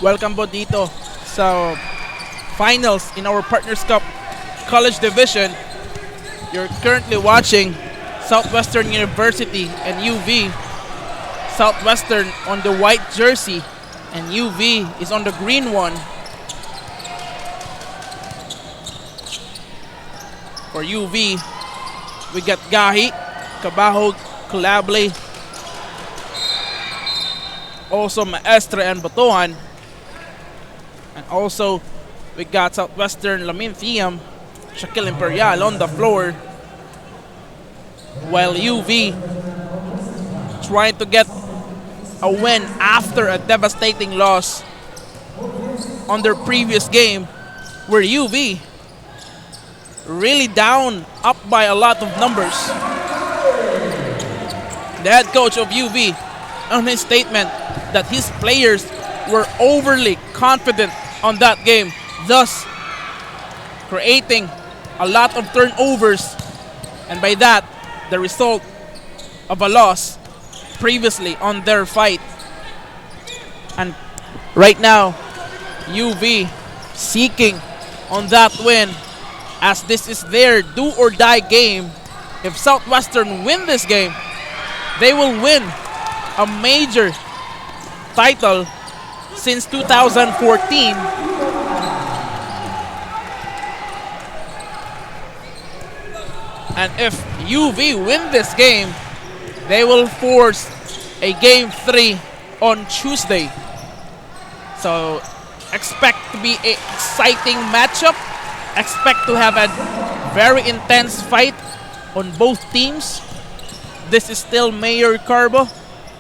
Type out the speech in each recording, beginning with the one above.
Welcome po dito sa finals in our Partners Cup College Division. You're currently watching Southwestern University and UV. Southwestern on the white jersey and UV is on the green one. For UV, we got Gahi, Cabahog, Calable, also Maestre and Batuhan. And also, we got Southwestern Lamin Thiam, Shaquille Imperial on the floor. While UV trying to get a win after a devastating loss on their previous game, where UV really down, up by a lot of numbers. The head coach of UV on his statement that his players were overly confident on that game, thus creating a lot of turnovers, and by that, the result of a loss previously on their fight. And right now, UV seeking on that win, as this is their do or die game. If Southwestern win this game, they will win a major title since 2014. And if UV win this game, they will force a game 3 on Tuesday. So expect to be an exciting matchup. Expect to have a very intense fight on both teams. This is still Mayor Carbo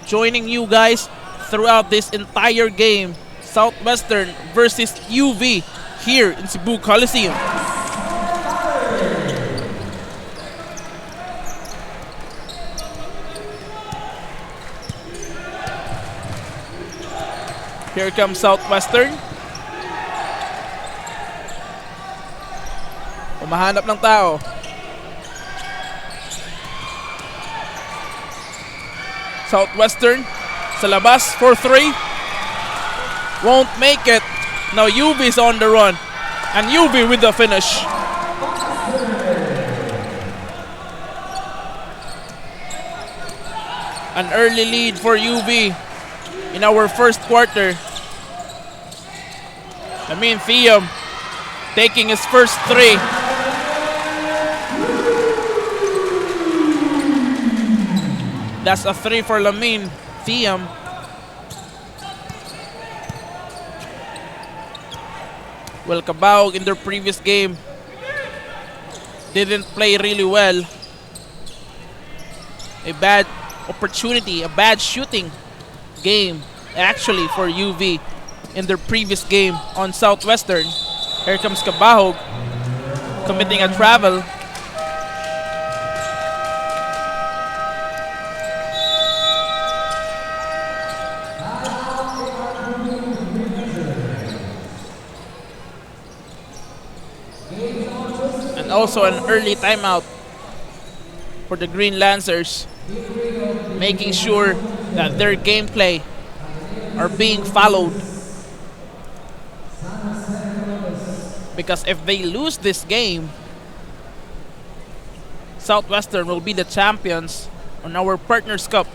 joining you guys throughout this entire game. Southwestern versus UV here in Cebu Coliseum. Here comes Southwestern. Umahanap ng tao. Southwestern sa labas for 3. Won't make it. Now UV's on the run. And UV with the finish. An early lead for UV in our first quarter. Lamin Thiam taking his first 3. That's a 3 for Lamin Thiam. Well, Cabahog in their previous game didn't play really well. A bad opportunity, a bad shooting game actually for UV in their previous game on Southwestern. Here comes Cabahog committing a travel. And also an early timeout for the Green Lancers, making sure that their gameplay are being followed. Because if they lose this game, Southwestern will be the champions on our Partners Cup.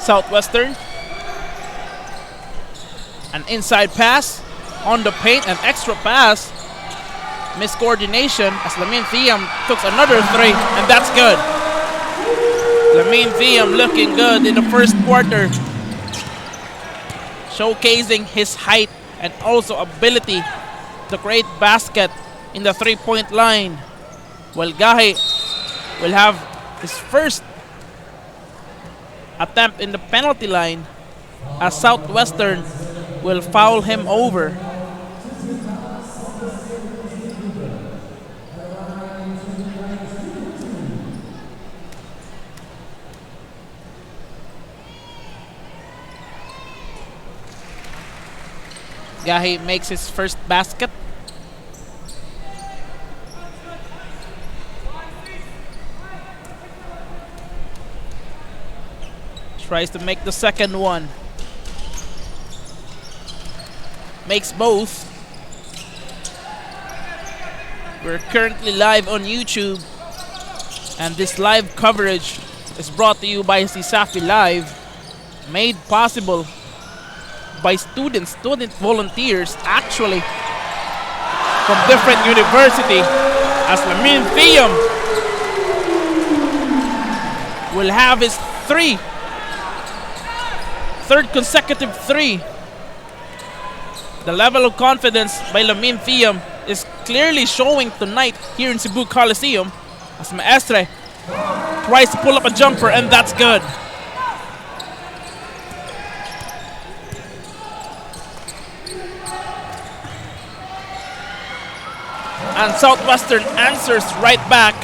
Southwestern, an inside pass on the paint, an extra pass, miscoordination as Lamin Thiam took another 3, and that's good. Lamin Thiam looking good in the first quarter, showcasing his height and also ability to create basket in the three-point line, while Gahi will have his first attempt in the penalty line as Southwestern will foul him over. Gahi makes his first basket. Tries to make the second one. Makes both. We're currently live on YouTube, and this live coverage is brought to you by CESAFI Live, made possible by student volunteers actually from different university, as Lamin Thiam will have his third consecutive three. The level of confidence by Lamin Thiam is clearly showing tonight here in Cebu Coliseum as Maestre tries to pull up a jumper, and that's good. And Southwestern answers right back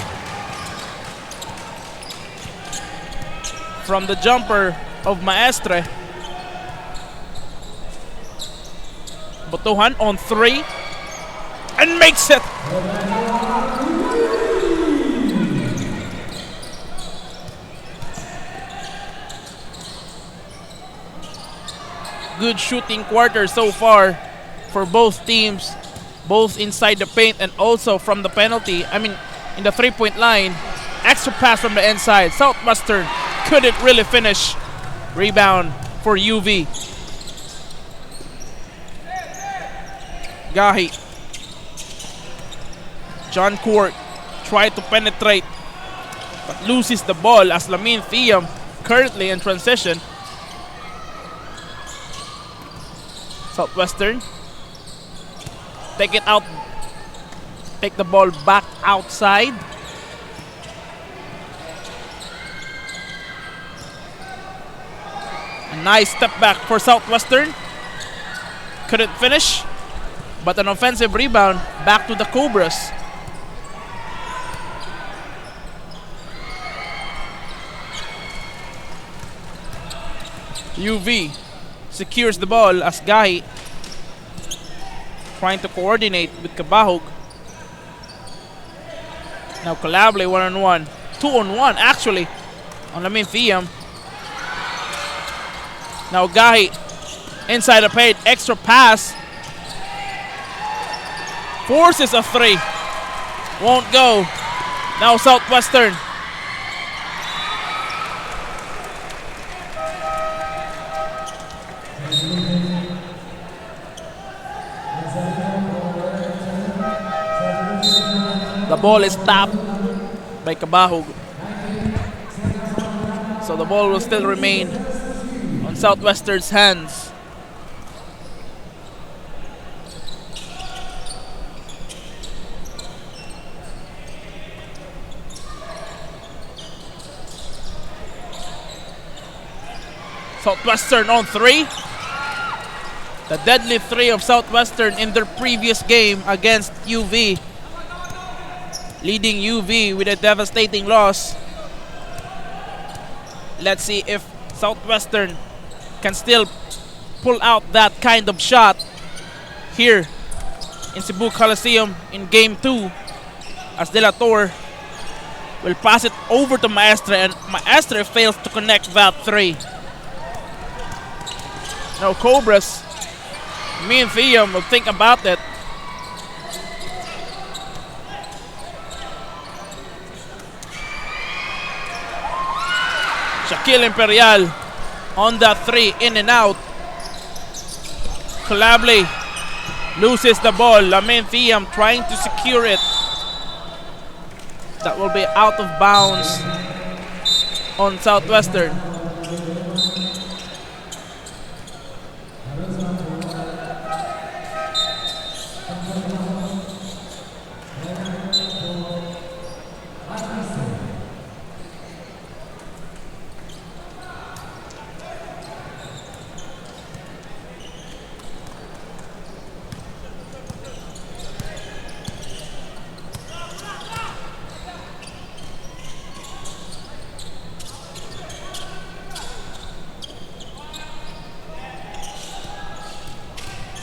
from the jumper of Maestre. Botohan on three and makes it. Good shooting quarter so far for both teams, both inside the paint and also from the penalty. I mean, in the three-point line. Extra pass from the inside. Southwestern couldn't really finish. Rebound for UV. Gahi. John Court tried to penetrate but loses the ball as Lamin Thiam currently in transition. Southwestern take it out, take the ball back outside. A nice step back for Southwestern. Couldn't finish, but an offensive rebound back to the Cobras. UV secures the ball as Gahi trying to coordinate with Kabahog. Now Calable 1-on-1. 2-on-1 actually on Lamin Thiam. Now Gahi inside the paint, extra pass. Forces a three. Won't go. Now Southwestern. The ball is tapped by Kabahog. So the ball will still remain on Southwestern's hands. Southwestern on three. The deadly three of Southwestern in their previous game against UV, leading UV with a devastating loss. Let's see if Southwestern can still pull out that kind of shot here in Cebu Coliseum in Game 2, as De La Torre will pass it over to Maestre, and Maestre fails to connect that three. Now Cobras, me and Thiam will think about it. Shaquille Imperial on that three, in and out. Calable loses the ball. Lamin Thiam trying to secure it. That will be out of bounds on Southwestern.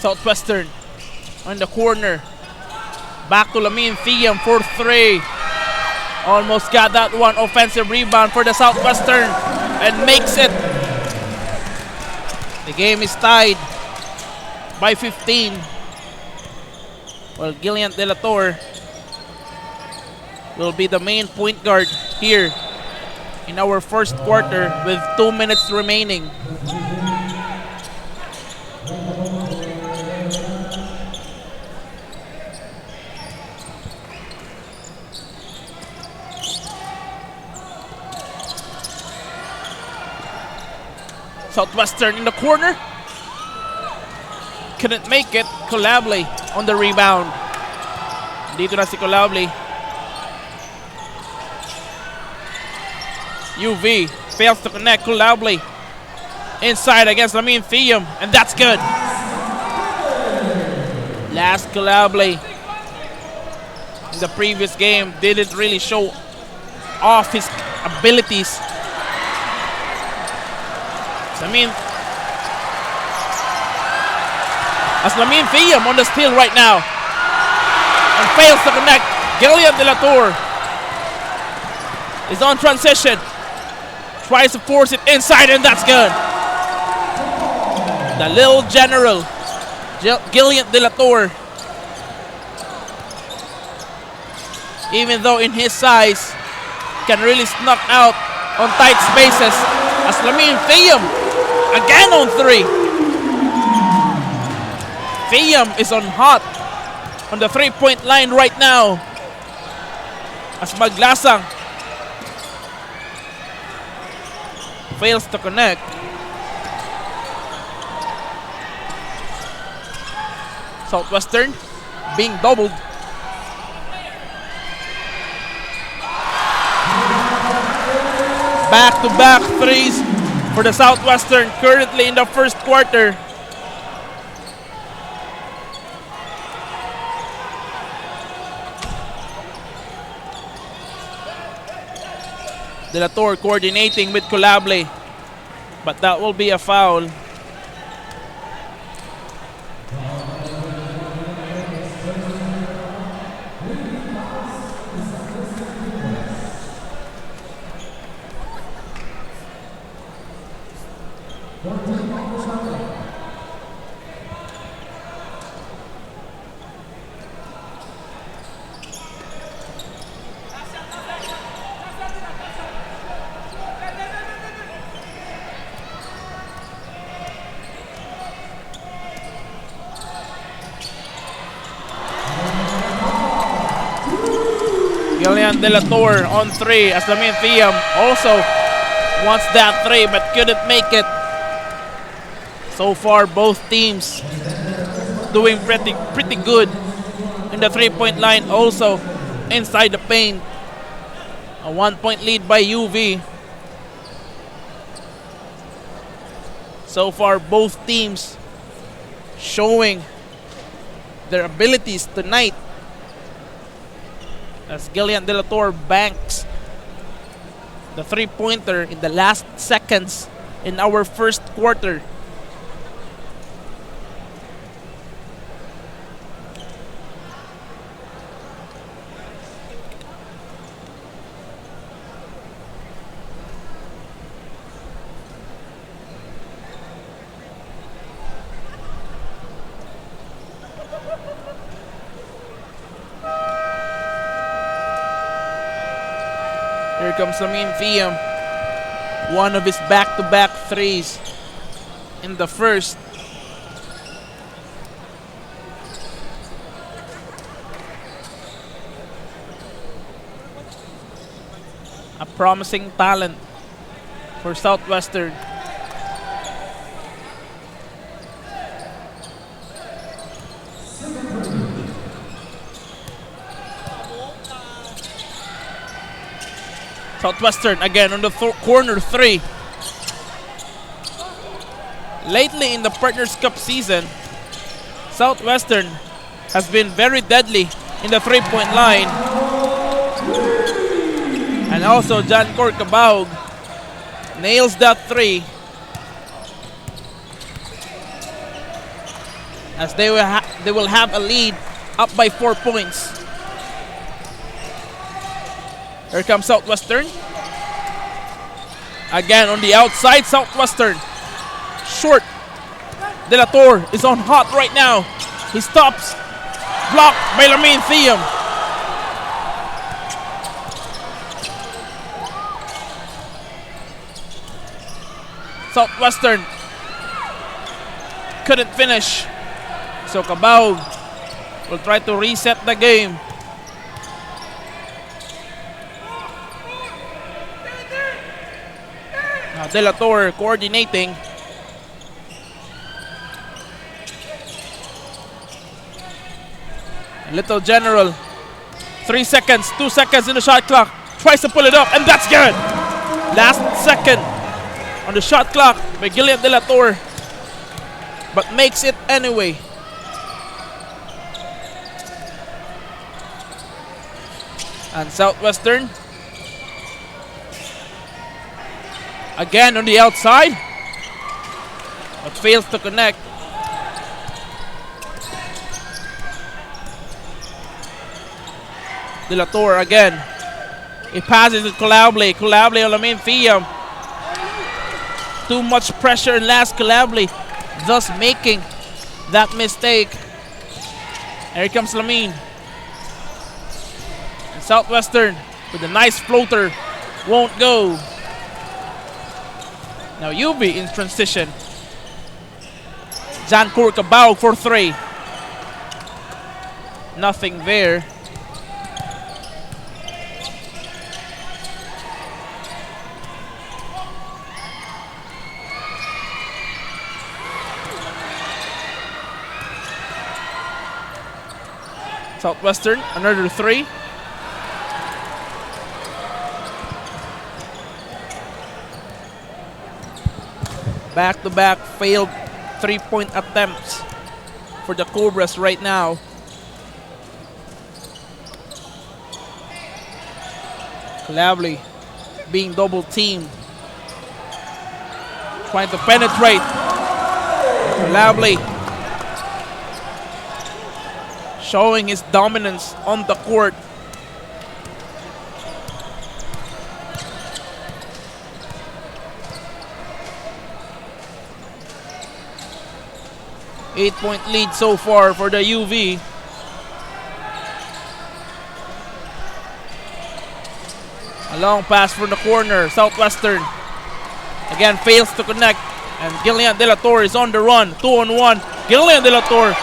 Southwestern on the corner. Back to Lamin Thiam for 3. Almost got that one. Offensive rebound for the Southwestern and makes it. The game is tied by 15. Well, Gillian De La Torre will be the main point guard here in our first quarter with 2 minutes remaining. Southwestern in the corner. Couldn't make it. Colable on the rebound. Dito na si Colable. UV fails to connect. Colable inside against Lamin Thiam, and that's good. Last Colable in the previous game didn't really show off his abilities. Lamin Thiam on the steal right now and fails to connect. Gillian De La Torre is on transition. Tries to force it inside, and that's good. The little general, Gillian De La Torre, even though in his size, can really snuck out on tight spaces. As Lamin Thiam again on 3. Thiam is on hot on the 3-point line right now. As Maglasang fails to connect. Southwestern being doubled. Back-to-back threes for the Southwestern currently in the first quarter. De La Torre coordinating with Colable, but that will be a foul. Gillian De La Torre on 3 as Lamin Thiam also wants that 3 but couldn't make it. So far, both teams doing pretty good in the 3-point line, also inside the paint. A 1-point lead by UV. So far, both teams showing their abilities tonight. As Gillian De La Torre banks the 3-pointer in the last seconds in our first quarter. Here comes Lamin Thiam. One of his back-to-back threes in the first. A promising talent for Southwestern. Southwestern again on the corner 3. Lately in the Partners Cup season, Southwestern has been very deadly in the 3-point line. And also John Corcabaug nails that 3. as they will have a lead up by 4 points. Here comes Southwestern. Again on the outside, Southwestern. Short. De La Torre is on hot right now. He stops. Blocked by Lamin Thiam. Southwestern couldn't finish. So Cabao will try to reset the game. Now De La Torre coordinating. Little General. 3 seconds, 2 seconds in the shot clock. Tries to pull it up, and that's good. Last second on the shot clock by Gillian De La Torre, but makes it anyway. And Southwestern again on the outside, but fails to connect. De La Torre again. He passes to Calable. Calable on Lamin Thiam. Too much pressure in last Calable, thus making that mistake. Here comes Lamin. And Southwestern with a nice floater won't go. Now UV in transition. Jancourt Cabao for 3. Nothing there. Southwestern, another 3. Back-to-back failed 3-point attempts for the Cobras right now. Calable being double teamed. Trying to penetrate. Calable showing his dominance on the court. Eight-point lead so far for the UV. A long pass from the corner. Southwestern again fails to connect. And Gillian De La Torre is on the run. 2-on-1. Gillian De La Torre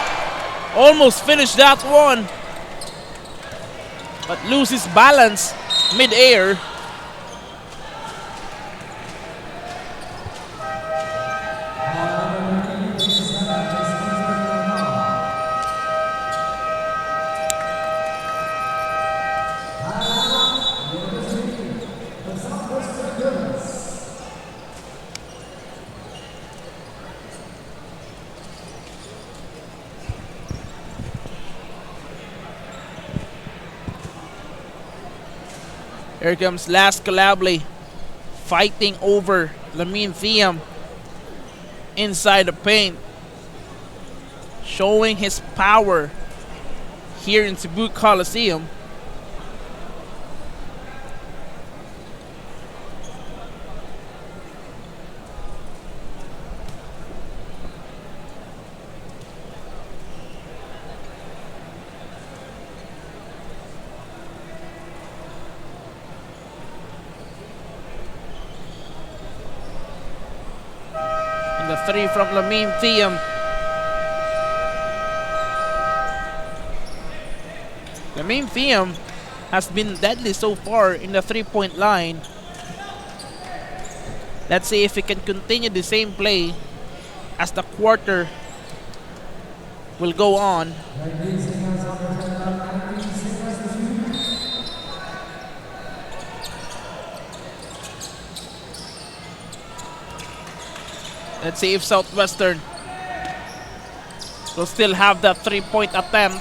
almost finished that one, but loses balance mid-air. Here comes Last Calable fighting over Lamin Thiam inside the paint, showing his power here in Cebu Coliseum. The 3 from Lamin Thiam. Lamin Thiam has been deadly so far in the 3-point line. Let's see if he can continue the same play as the quarter will go on. Let's see if Southwestern will still have that 3-point attempt.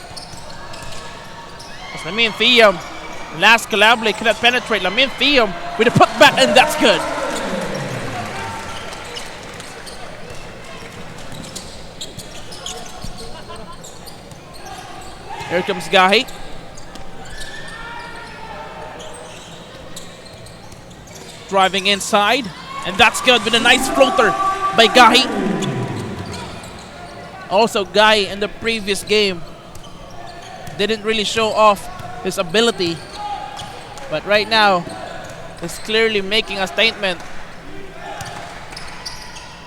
As Lamin Thiam, Last Calable cannot penetrate. Lamin Thiam with a putback, and that's good. Here comes Gahi. Driving inside. And that's good with a nice floater by Gahi. Also, Gahi in the previous game didn't really show off his ability. But right now, he's clearly making a statement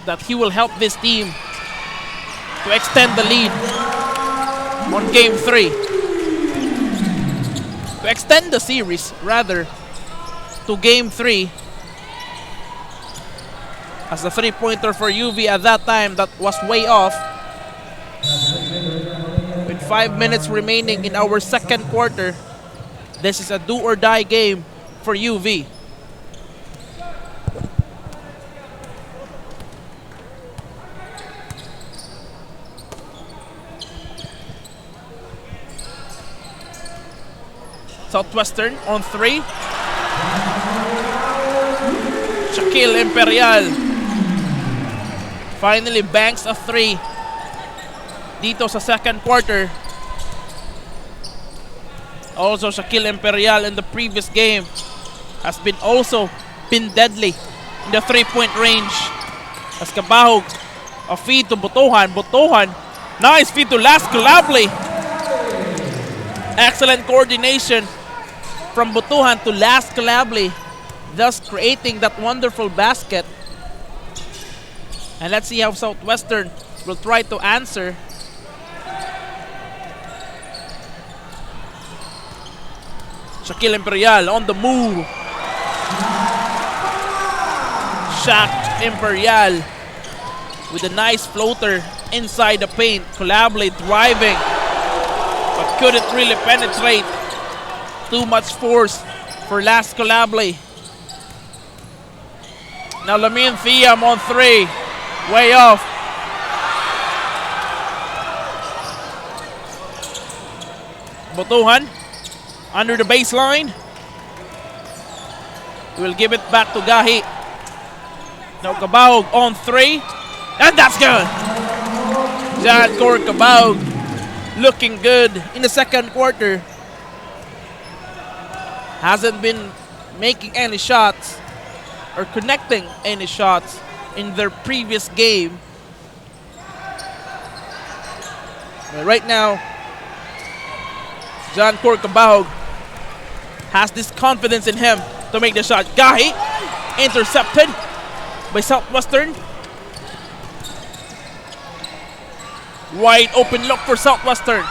that he will help this team to extend the lead on Game 3. To extend the series, rather, to Game 3. As the three-pointer for UV at that time, that was way off. With 5 minutes remaining in our second quarter, this is a do-or-die game for UV. Southwestern on 3. Shaquille Imperial finally banks a 3 dito sa second quarter. Also, Shaquille Imperial in the previous game has been deadly in the 3-point range. As Kabahog, a feed to Butuhan. Butuhan, nice feed to Las Calabli. Excellent coordination from Butuhan to Las Calabli, thus creating that wonderful basket. And let's see how Southwestern will try to answer. Shaquille Imperial on the move. Shaq Imperial with a nice floater inside the paint. Calabli driving, but couldn't really penetrate. Too much force for Las Calabli. Now Lamin Thiam on 3. Way off. Butuhan under the baseline. We'll give it back to Gahi. Now Kabahog on 3. And that's good. John Cor Kabahog looking good in the second quarter. Hasn't been making any shots or connecting any shots in their previous game. But right now, John Cor Kabahog has this confidence in him to make the shot. Gahi intercepted by Southwestern. Wide open look for Southwestern.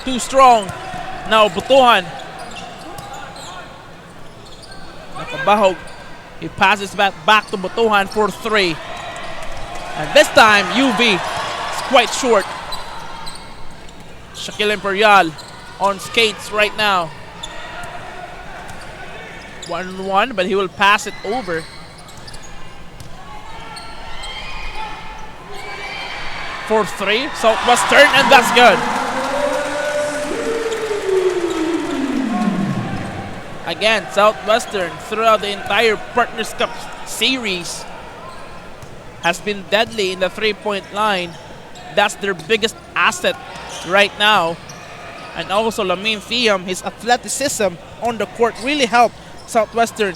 Too strong. Now Butuhan. Kabahog, he passes back to Butuhan for 3. And this time, UV is quite short. Shaquille Imperial on skates right now. 1-1, but he will pass it over. For 3, Southwestern, and that's good. Again, Southwestern throughout the entire Partners Cup series has been deadly in the 3-point line. That's their biggest asset right now. And also Lamin Thiam, his athleticism on the court really helped Southwestern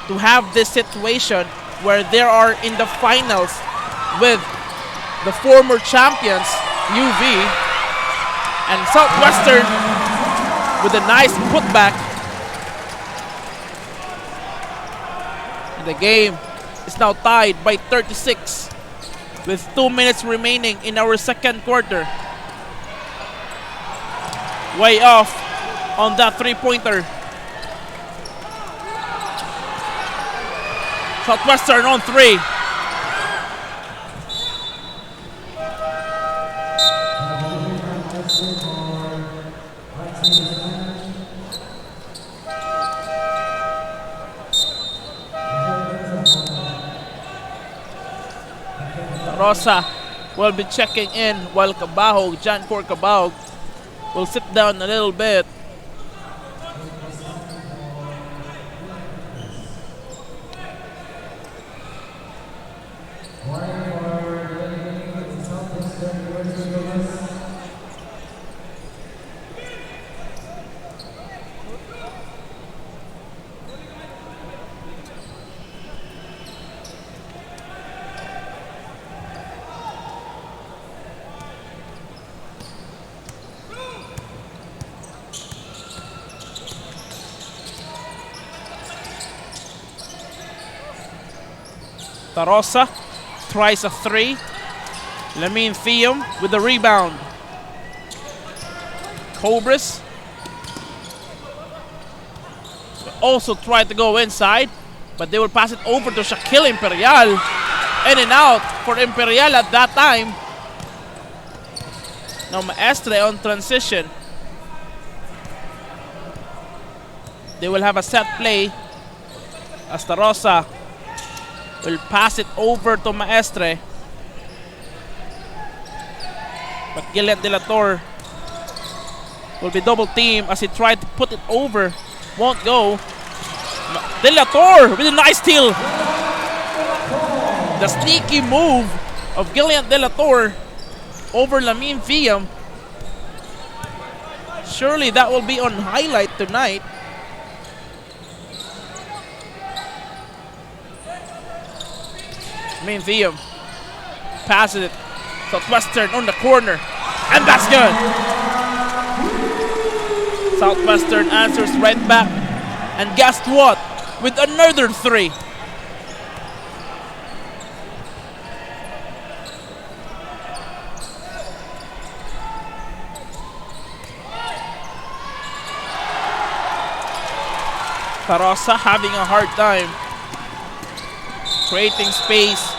to have this situation where they are in the finals with the former champions, UV, and Southwestern with a nice putback. The game is now tied by 36 with 2 minutes remaining in our second quarter. Way off on that 3-pointer. Southwestern on 3. Rosa will be checking in while Kabahog, John Cor Kabahog, will sit down a little bit. Tarosa tries a three. Lamin Thiam with the rebound. Cobras also tried to go inside, but they will pass it over to Shaquille Imperial. In and out for Imperial at that time. Now Maestre on transition. They will have a set play as Tarosa will pass it over to Maestre. But Gillian De La Torre will be double teamed as he tried to put it over. Won't go. De La Torre with a nice steal. The sneaky move of Gillian De La Torre over Lamin Thiam. Surely that will be on highlight tonight. Lamin Thiam passes it. Southwestern on the corner. And that's good. Southwestern answers right back. And guess what? With another three. Tarosa having a hard time creating space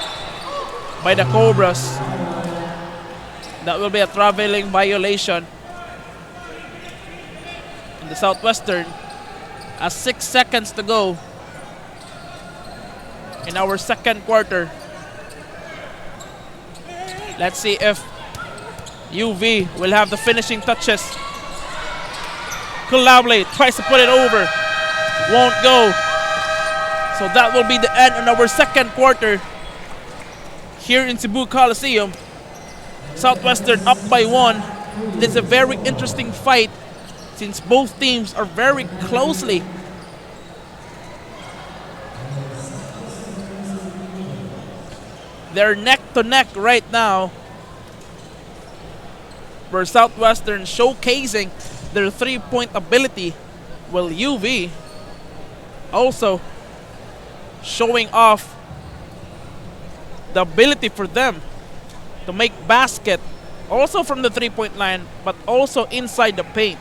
by the Cobras. That will be a traveling violation. And the Southwestern has 6 seconds to go in our second quarter. Let's see if UV will have the finishing touches. Kulable tries to put it over. Won't go. So that will be the end on our second quarter here in Cebu Coliseum. Southwestern up by 1. This is a very interesting fight since both teams are very closely. They're neck to neck right now, where Southwestern showcasing their three-point ability, while UV also showing off the ability for them to make basket also from the three-point line, but also inside the paint.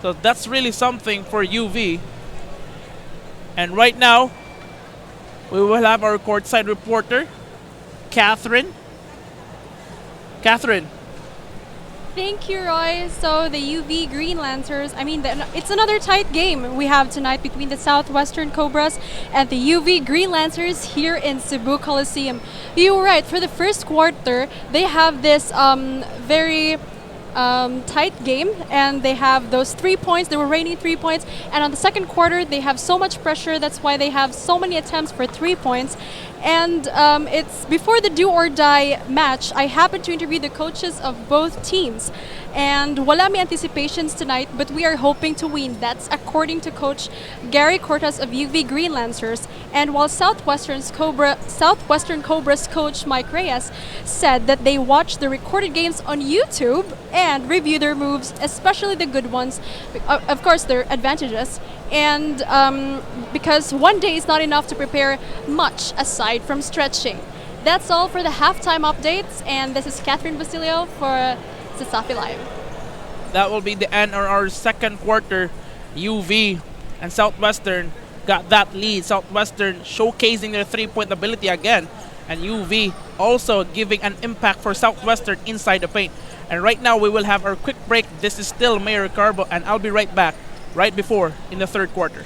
So that's really something for UV. And right now, we will have our courtside reporter, Catherine. Catherine. Thank you, Roy. So the UV Green Lancers, it's another tight game we have tonight between the Southwestern Cobras and the UV Green Lancers here in Cebu Coliseum. You were right, for the first quarter, they have this very tight game, and they have those 3 points. They were raining 3 points, and on the second quarter, they have so much pressure. That's why they have so many attempts for 3 points. And it's before the do or die match. I happened to interview the coaches of both teams, and wala may anticipations tonight, but we are hoping to win. That's according to Coach Gary Cortas of UV Green Lancers. And while Southwestern Cobras coach Mike Reyes said that they watch the recorded games on YouTube and review their moves, especially the good ones, of course their advantages, and because one day is not enough to prepare much aside from stretching. That's all for the halftime updates, and this is Catherine Basilio for CESAFI Live. That will be the end of our second quarter. UV and Southwestern got that lead. Southwestern showcasing their three-point ability again, and UV also giving an impact for Southwestern inside the paint. And right now we will have our quick break. This is still Mayor Carbo, and I'll be right back right before in the third quarter.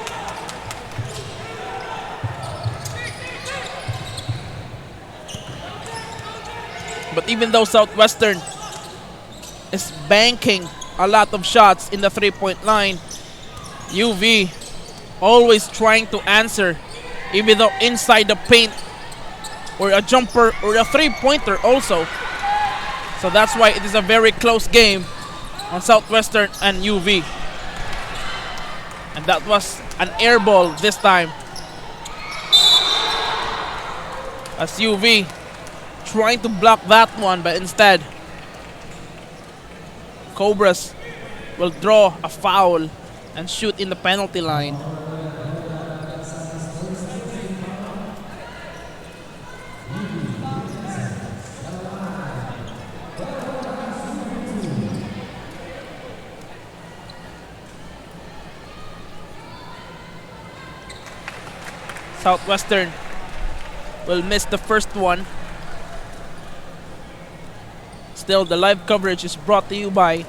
But even though Southwestern is banking a lot of shots in the three-point line, UV always trying to answer, even though inside the paint or a jumper or a three-pointer also. So that's why it is a very close game on Southwestern and UV. And that was an air ball this time, as UV trying to block that one, but instead Cobras will draw a foul and shoot in the penalty line. Southwestern will miss the first one. Still, the live coverage is brought to you by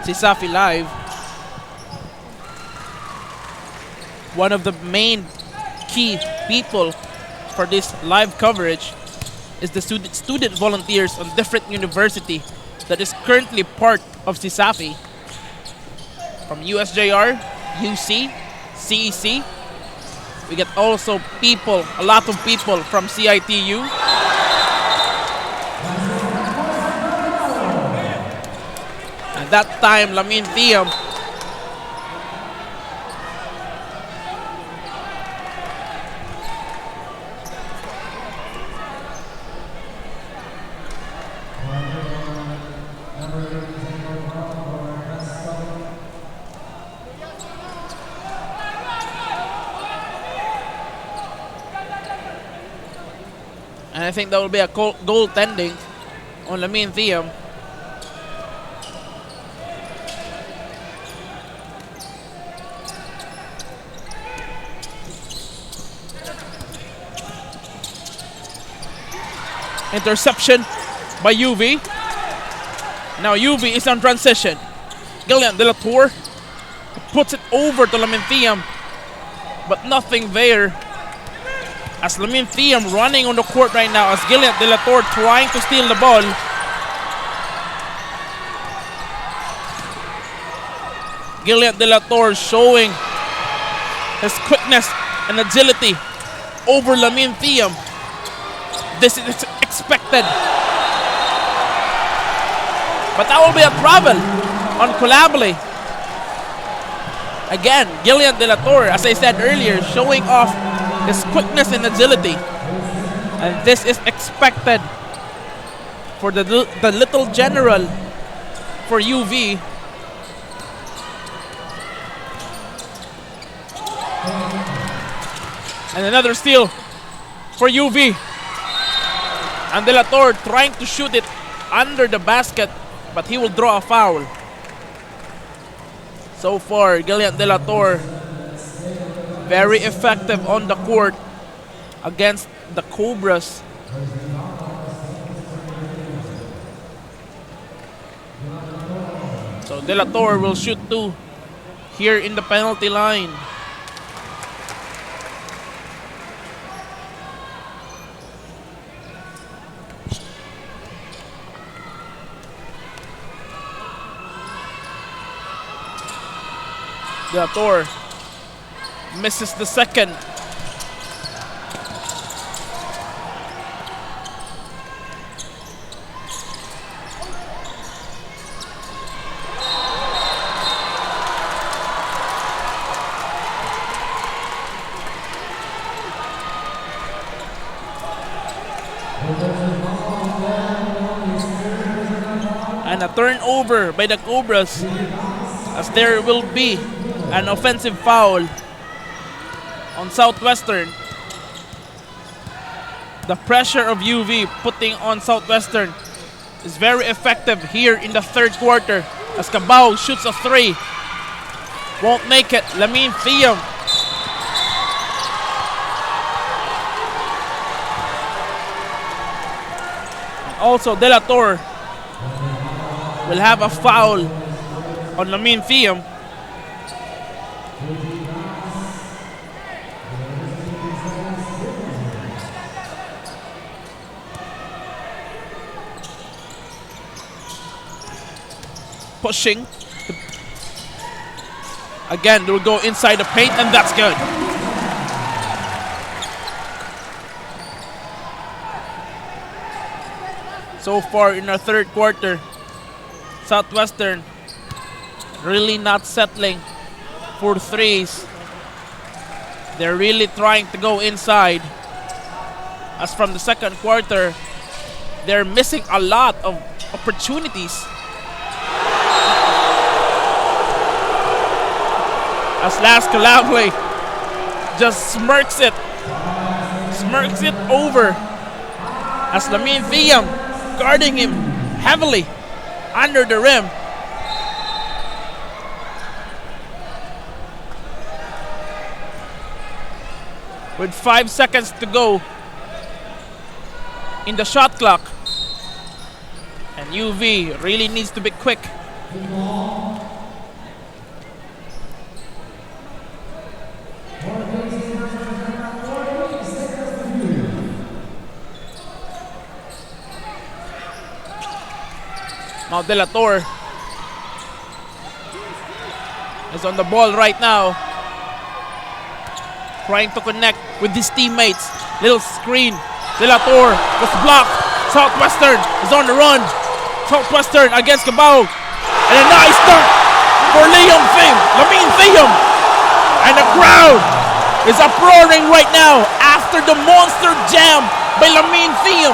CESAFI Live. One of the main key people for this live coverage is the student volunteers on different university that is currently part of CESAFI. From USJR, UC, CEC. We get also people, a lot of people from CITU. And that time, Lamin Thiam and I think that will be a goaltending on Lamin Thiam. Interception by UV. Now UV is on transition. Gillian De La Tour puts it over to Lamin Thiam, but nothing there. As Lamin Thiam running on the court right now, as Gillian De La Tour trying to steal the ball. Gillian De La Tour showing his quickness and agility over Lamin Thiam. This is expected. But that will be a travel on Colabale. Again, Gillian De La Tour, as I said earlier, showing off his quickness and agility. And this is expected for the little general for UV. And another steal for UV. And De La Tour trying to shoot it under the basket, but he will draw a foul. So far, Gillian De La Tour very effective on the court against the Cobras. So De La Tour will shoot two here in the penalty line. De La Tour misses the second. And a turnover by the Cobras, as there will be an offensive foul on Southwestern. The pressure of UV putting on Southwestern is very effective here in the third quarter, as Cabao shoots a three. Won't make it. Lamin Thiam. Also, De La Tour will have a foul on Lamin Thiam. pushing. Again, they'll go inside the paint, and that's good. So far in our third quarter, Southwestern really not settling for threes. They're really trying to go inside. As from the second quarter, they're missing a lot of opportunities. As Las Calable just smirks it over. As Lamin Fiam guarding him heavily under the rim. With 5 seconds to go in the shot clock. And UV really needs to be quick. Now De La Torre is on the ball right now. Trying to connect with his teammates. Little screen. De La Torre was blocked. Southwestern is on the run. Southwestern against Cabao. And a nice dunk for Lamin Fiam. And the crowd is uproaring right now after the monster jam by Lamin Fiam.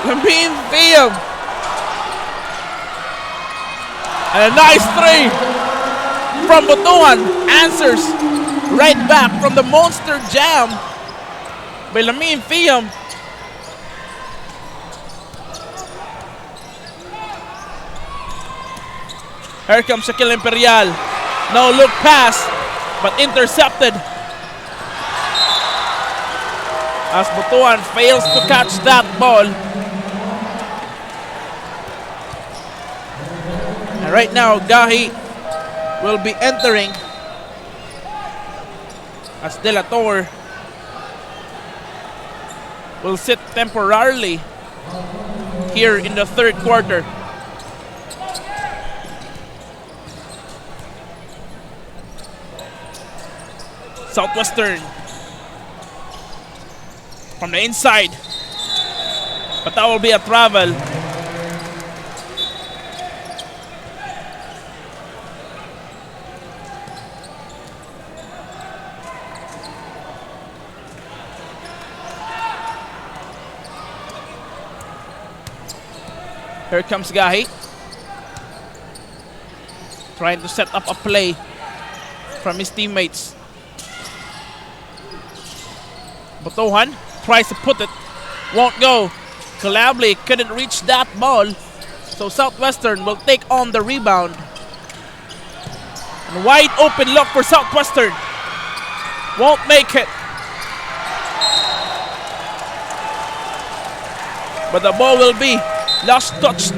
Lamin Fiam. And a nice three from Butuan. Answers right back from the monster jam by Lamin Fiam. Here comes Shaquille Imperial. No look pass, but intercepted. As Butuan fails to catch that ball. And right now, Gahi will be entering as De La Torre will sit temporarily here in the third quarter. Southwestern from the inside, but that will be a travel. Here comes Gahi. Trying to set up a play from his teammates. Botohan tries to put it. Won't go. Calable couldn't reach that ball. So Southwestern will take on the rebound. And wide open look for Southwestern. Won't make it. But the ball will be last touch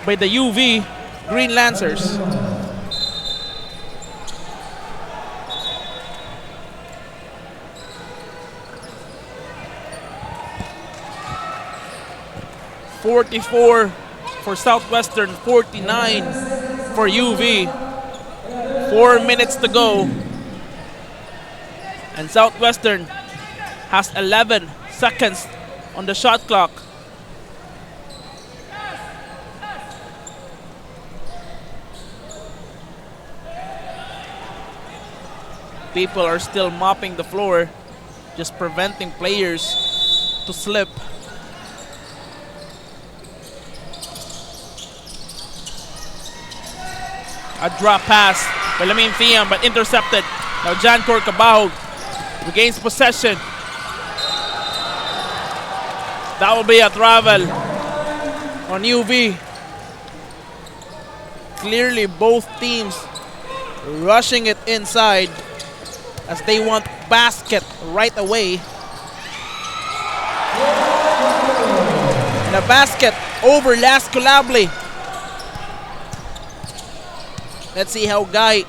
by the UV Green Lancers. $44 for Southwestern, 49 for UV. 4 minutes to go. And Southwestern has 11 seconds on the shot clock. People are still mopping the floor, just preventing players to slip. A drop pass by Lamin Fiam, but intercepted. Now Jancor Cabao regains possession. That will be a travel on UV. Clearly both teams rushing it inside as they want basket right away. And a basket over Las Calable. Let's see how Guy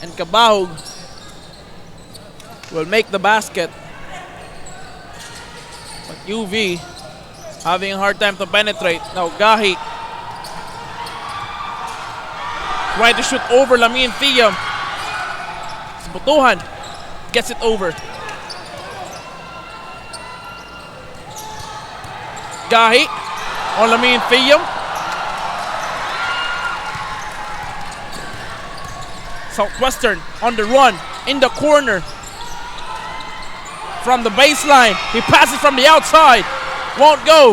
and Cabao will make the basket. But UV having a hard time to penetrate. Now Gahi try to shoot over Lamin Thiam. Butuhan gets it over. Gahi on Lamin Thiam. Southwestern on the run in the corner. From the baseline, he passes from the outside. Won't go.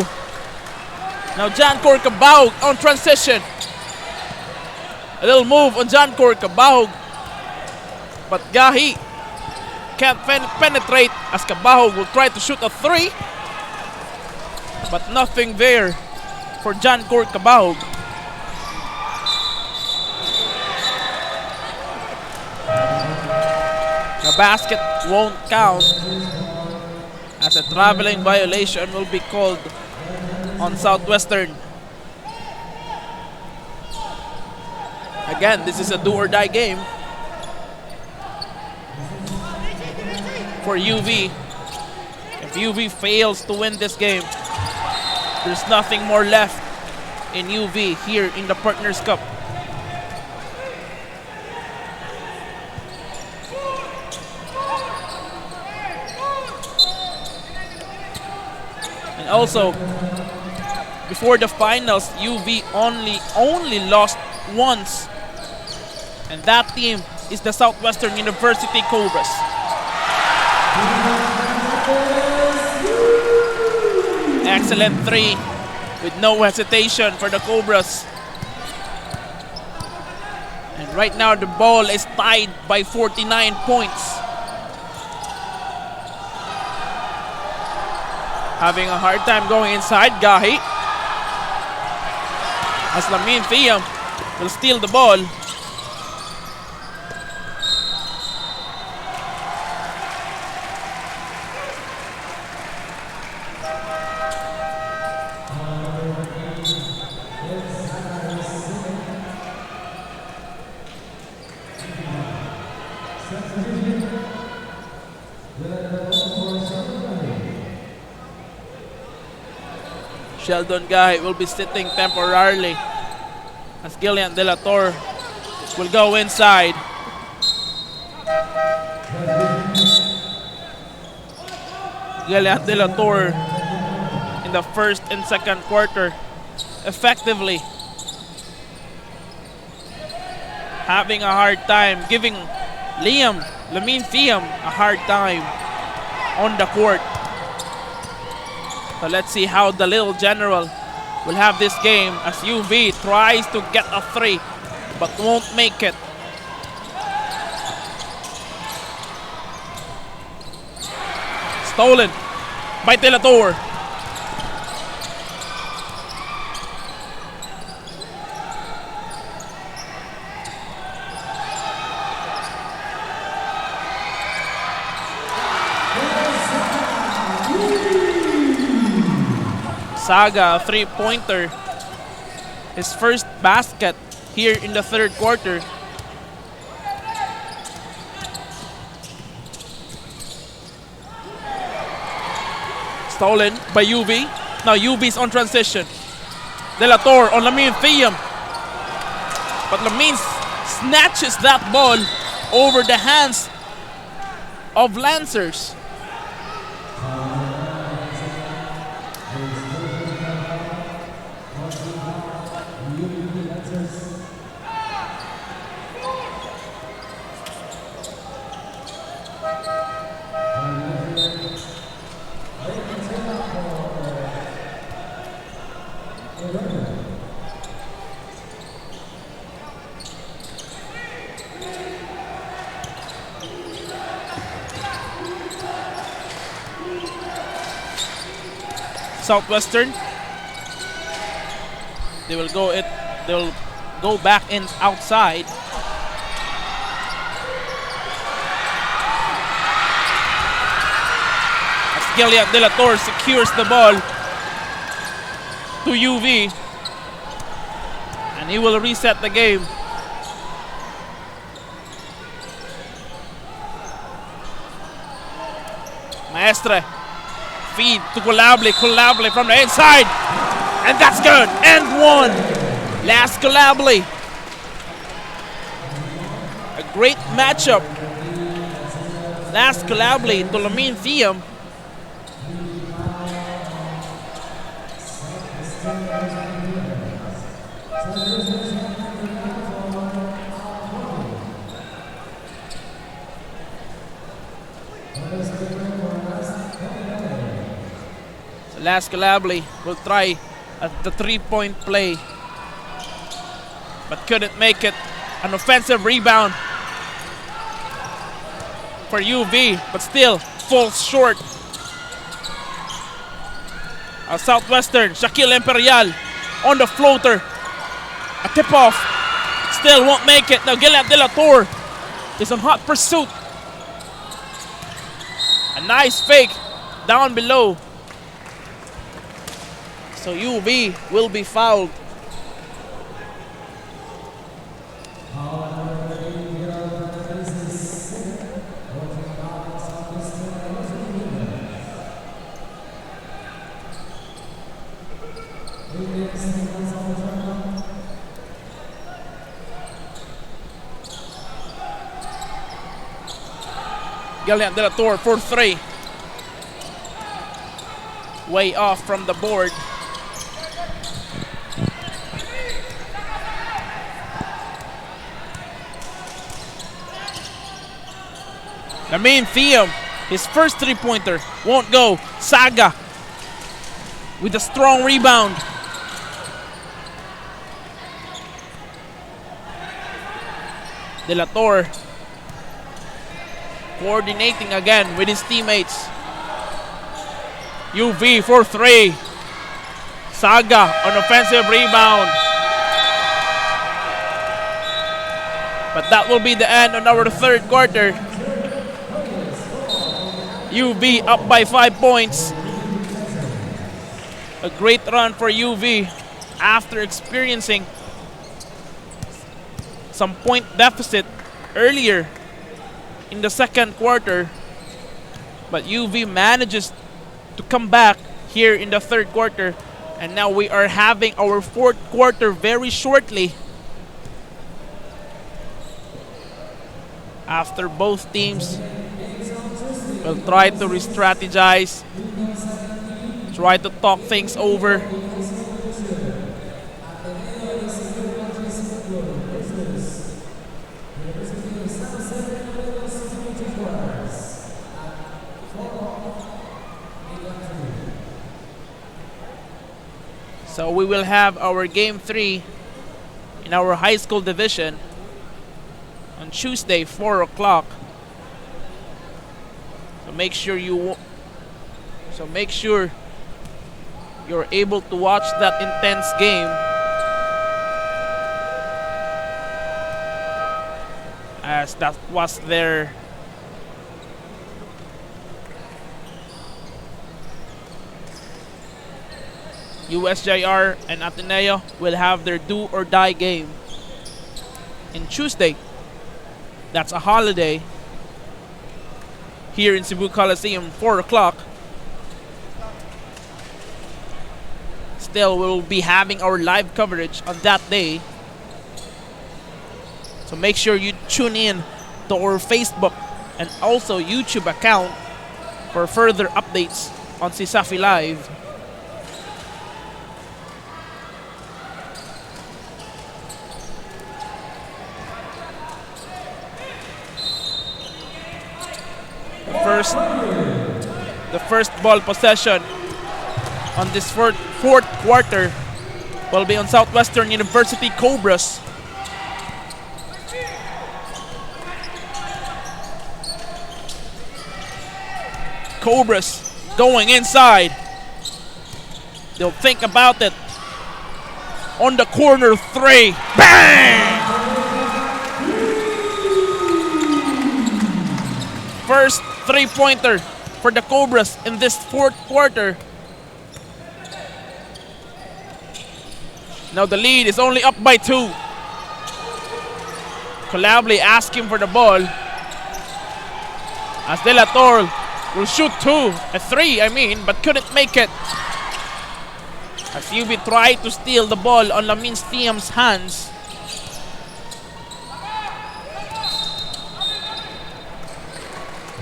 Now Jancor Cabahog on transition. A little move on Jancor Cabahog. But Gahi can't penetrate as Cabahog will try to shoot a three. But nothing there for Jancor Cabahog. The basket won't count as a traveling violation will be called on Southwestern. Again, this is a do or die game for UV. If UV fails to win this game, there's nothing more left in UV here in the Partners Cup. And also, before the finals, UV only lost once. And that team is the Southwestern University Cobras. Excellent three with no hesitation for the Cobras. And right now the ball is tied by 49 points. Having a hard time going inside, Gahi. As Lamin Thiam will steal the ball. Sheldon Gahi will be sitting temporarily as Gillian De La Torre will go inside. Gillian De La Torre in the first and second quarter effectively having a hard time, giving Lamin Thiam a hard time on the court. So let's see how the Little General will have this game as UV tries to get a three but won't make it. Stolen by De La Torre. Saga, a three-pointer. His first basket here in the third quarter. Stolen by UV. Now UV's on transition. De La Torre on Lamin Thiam. But Lamin snatches that ball over the hands of Lancers. Southwestern. They will go back in outside. As Gillian De La Torre secures the ball to UV. And he will reset the game. Maestre. Feed to Colable. Colable from the inside. And that's good. And one. Last Colable. A great matchup. Last Colable to Lamin Thiam. So Last Colable will try at the 3-point play, but couldn't make it. An offensive rebound for UV, but still falls short. Southwestern, Shaquille Imperial on the floater. A tip-off. Still won't make it. Now Gillian De La Torre is on hot pursuit. A nice fake down below. So UV will be fouled. Gillian De La Torre for 3. Way off from the board. Lamin Thiam, his first 3-pointer, won't go. Saga with a strong rebound. De La Torre coordinating again with his teammates. UV for 3. Saga on offensive rebound. But that will be the end on our third quarter. UV up by 5 points. A great run for UV after experiencing some point deficit earlier in the second quarter. But UV manages to come back here in the third quarter. And now we are having our fourth quarter very shortly. After both teams will try to re-strategize, try to talk things over. So we will have our game 3 in our high school division on Tuesday, 4 o'clock. So make sure you're able to watch that intense game, as that was their USJR and Ateneo will have their do or die game. And Tuesday, that's a holiday here in Cebu Coliseum, 4 o'clock. Still, we'll be having our live coverage on that day. So make sure you tune in to our Facebook and also YouTube account for further updates on CESAFI Live. The first ball possession on this fourth quarter will be on Southwestern University Cobras. Cobras going inside. They'll think about it. On the corner 3. Bang! First 3-pointer for the Cobras in this fourth quarter. Now the lead is only up by 2. Colable asking for the ball. As De La Torre will shoot a three, but couldn't make it. As UV tried to steal the ball on Lamin Thiam's hands.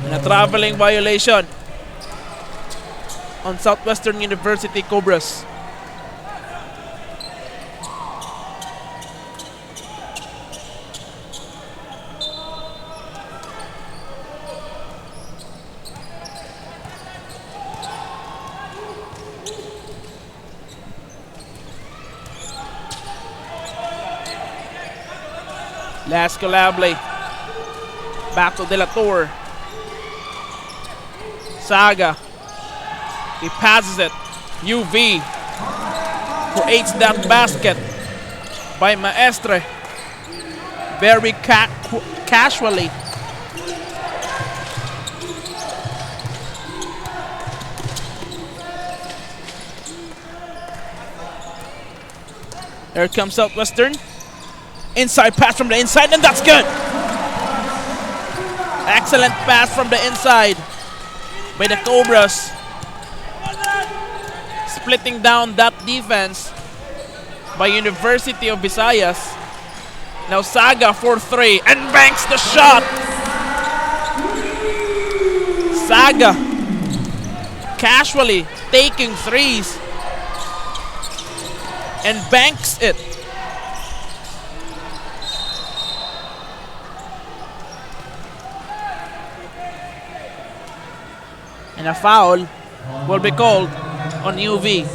And a traveling violation on Southwestern University Cobras. Las Calable. Back to De La Torre. Saga. He passes it. UV creates that basket by Maestre. Very casually. Here comes Southwestern. Inside pass from the inside, and that's good. Excellent pass from the inside by the Cobras. Splitting down that defense by University of Visayas. Now Saga for three and banks the shot. Saga casually taking threes and banks it. And a foul will be called on UV.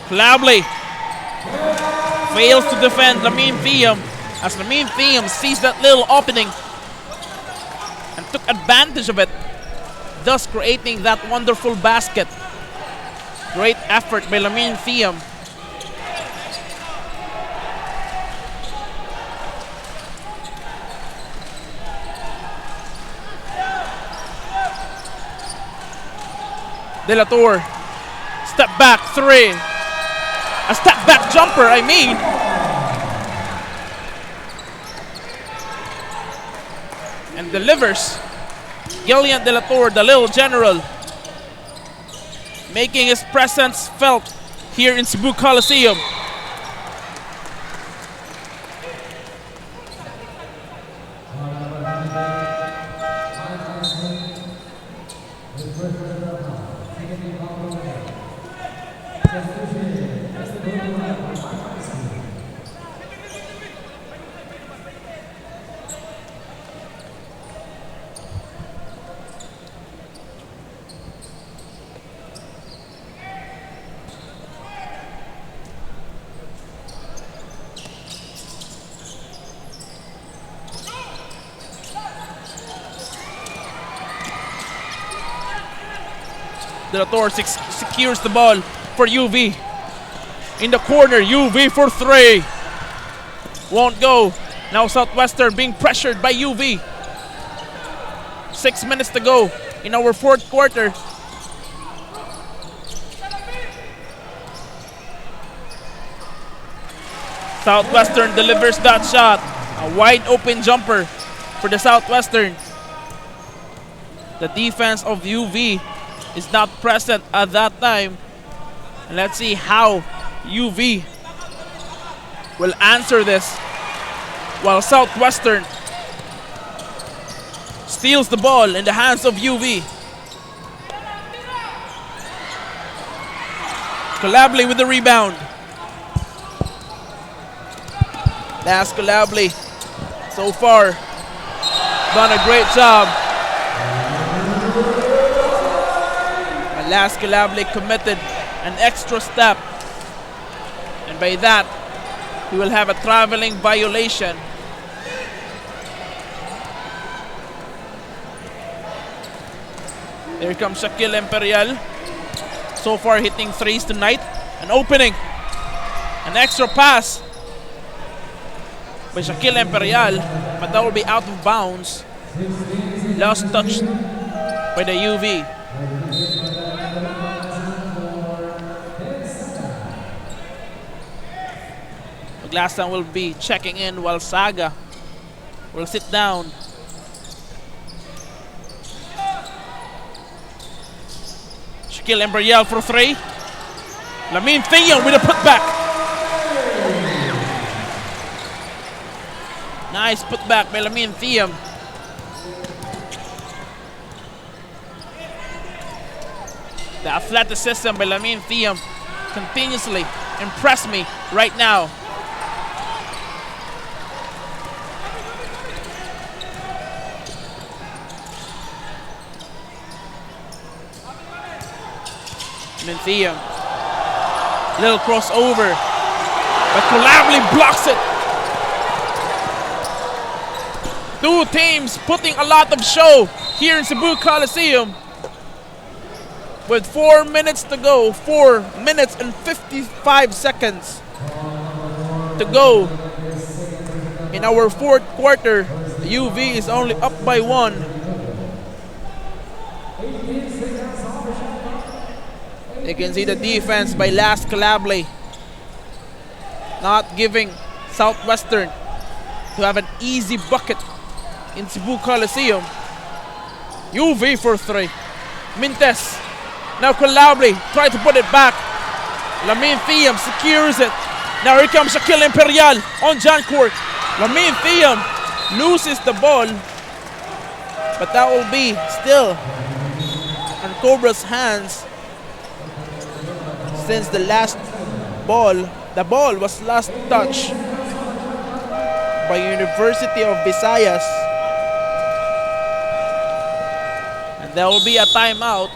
Calable fails to defend Lamin Thiam as Lamin Thiam sees that little opening and took advantage of it, thus creating that wonderful basket. Great effort by Lamin Thiam. De La Torre, step back three. A step back jumper, and delivers. Gillian De La Torre, the little general, making his presence felt here in Cebu Coliseum. De La Torre secures the ball for UV. In the corner, UV for three. Won't go. Now Southwestern being pressured by UV. 6 minutes to go in our fourth quarter. Southwestern delivers that shot. A wide open jumper for the Southwestern. The defense of UV is not present at that time. And let's see how UV will answer this, while Southwestern steals the ball in the hands of UV. Calable with the rebound. That's Calable. So far, done a great job. Las Calable committed an extra step, and by that he will have a traveling violation. Here comes Shaquille Imperial, so far hitting threes tonight. An opening, an extra pass by Shaquille Imperial, but that will be out of bounds. Last touch by the UV. Glassdown will be checking in while Saga will sit down. Shaquille Imperial for three. Lamine Theon with a putback. Nice putback by Lamine Theon. The athleticism by Lamine Theon continuously impress me right now. Theon. Little crossover. But Calably blocks it. Two teams putting a lot of show here in Cebu Coliseum. With 4 minutes to go. 4 minutes and 55 seconds to go. In our fourth quarter, the UV is only up by 1. You can see the defense by Last Calably not giving Southwestern to have an easy bucket in Cebu Coliseum. UV for 3. Mintes. Now Calably try to put it back. Lamine Theon secures it. Now here comes Shaquille Imperial on John Court. Lamine Theon loses the ball, but that will be still on Cobra's hands. Since the ball was last touched by University of Visayas. And there will be a timeout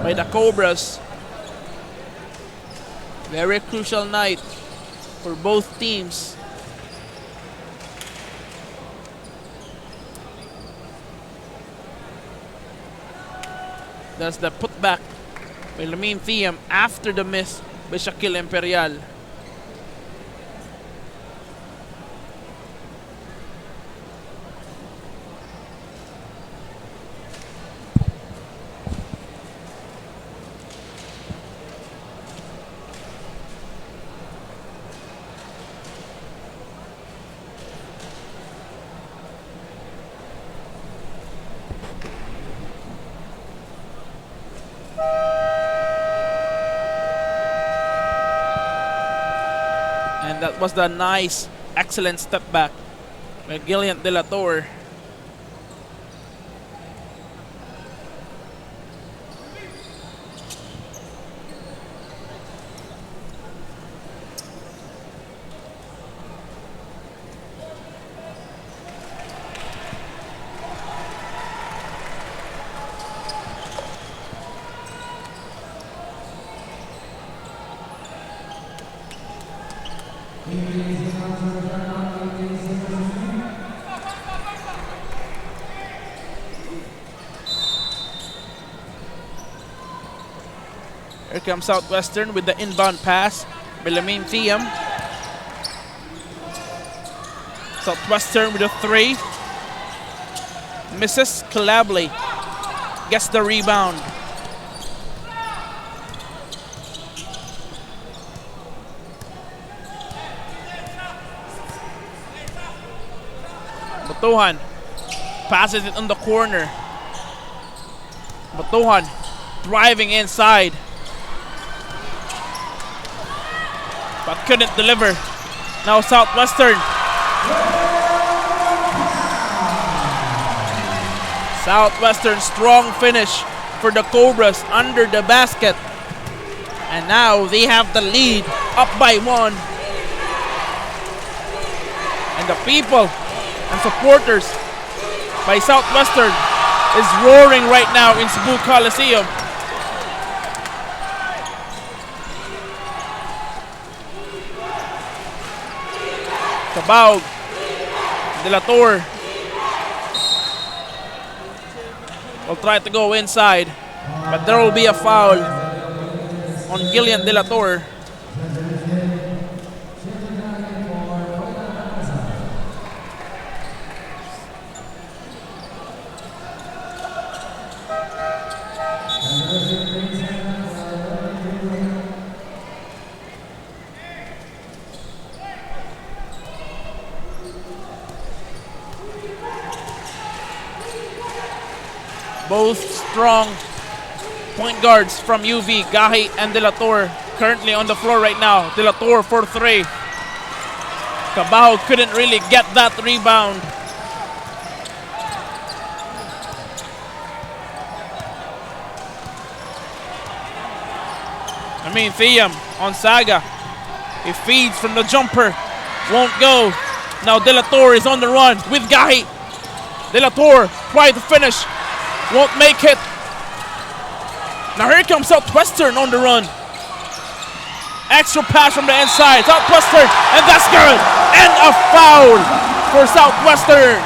by the Cobras. Very crucial night for both teams. That's the putback by Lamine Theon after the miss by Shaquille Imperial. That was the nice, excellent step back by Gillian De La Torre. Here comes Southwestern with the inbound pass by Lamine Theon. Southwestern with a 3. Misses. Calably gets the rebound. Batuhan passes it on the corner. Batuhan driving inside, but couldn't deliver. Now Southwestern. Southwestern strong finish for the Cobras under the basket. And now they have the lead up by 1. And the people and supporters by Southwestern is roaring right now in Cebu Coliseum. Tabaug, De La Torre will try to go inside, but there will be a foul on Gillian De La Torre. Both strong point guards from UV, Gahi and De La Torre, currently on the floor right now. De La Torre for three. Cabajo couldn't really get that rebound. Thiam on Saga. He feeds from the jumper. Won't go. Now De La Torre is on the run with Gahi. De La Torre try to finish. Won't make it. Now here comes Southwestern on the run. Extra pass from the inside. Southwestern, and that's good. And a foul for Southwestern.